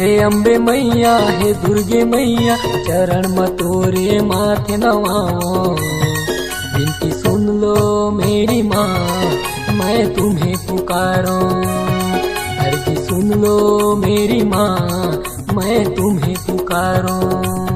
हे अम्बे मैया हे दुर्गे मैया चरण मतोरे माथे नवाओ। विनती सुन लो मेरी माँ मैं तुम्हें पुकारूं। अर्जी सुन लो मेरी माँ मैं तुम्हें पुकारूं।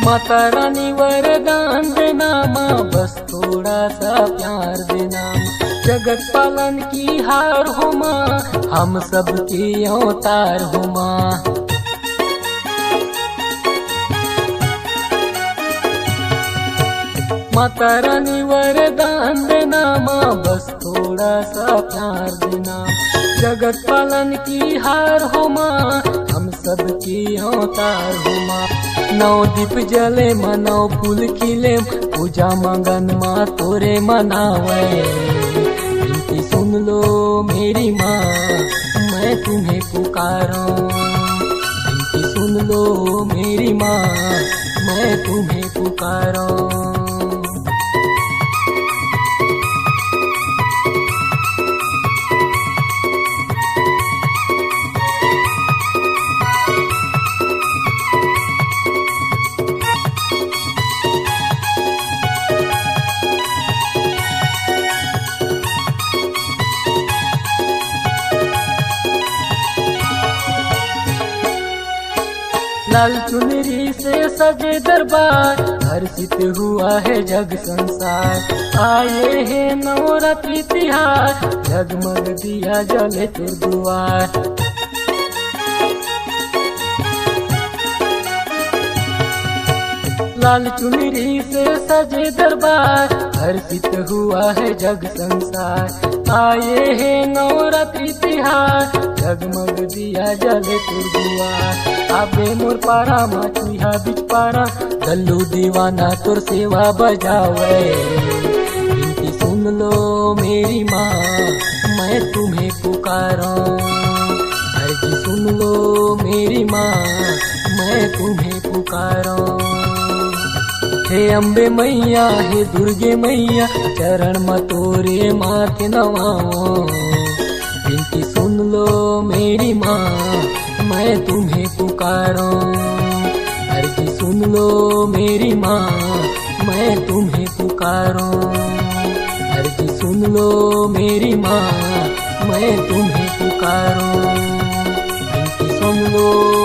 माता रानी वरदान देना माँ बस थोड़ा सा प्यार देना। जगत पालन की हार हो माँ हम सबकी अवतार हो माँ। माता रानी वरदान देना माँ बस थोड़ा सा प्यार देना। जगत पालन की हार हो माँ हम सबकी अवतार हो माँ। नौ दीप जले मनो फूल खिले पूजा मगन माँ तोरे मनावे। विनती सुन लो मेरी माँ मैं तुम्हें पुकारूं। विनती सुन लो मेरी माँ मैं तुम्हें पुकारूं। लाल चुनरी से सजे दरबार हर्षित हुआ है जग संसार। आए हैं नवरात्रि तिहार जगमग दिया जले तुर दुआर। लाल चुनरी से सजे दरबार हर्षित हुआ है जग संसार। आए हैं नवरात्रि तिहार जगमग दिया जले तुर दुआर। आबे मोर पारा माचुहा बिच पारा गल्लू दीवाना तोर सेवा बजावे। विनती सुन लो मेरी माँ मैं तुम्हें पुकारूं। अर्जी सुन लो मेरी माँ मैं तुम्हें पुकारूं। हे अम्बे मैया हे दुर्गे मैया चरण मतोरे माथे नवाओ। विनती सुन लो मेरी माँ मैं तुम्हें पुकारूं। अर्जी सुन लो मेरी माँ मैं तुम्हें पुकारूं। अर्जी सुन लो मेरी माँ मैं तुम्हें पुकारूं। विनती सुन लो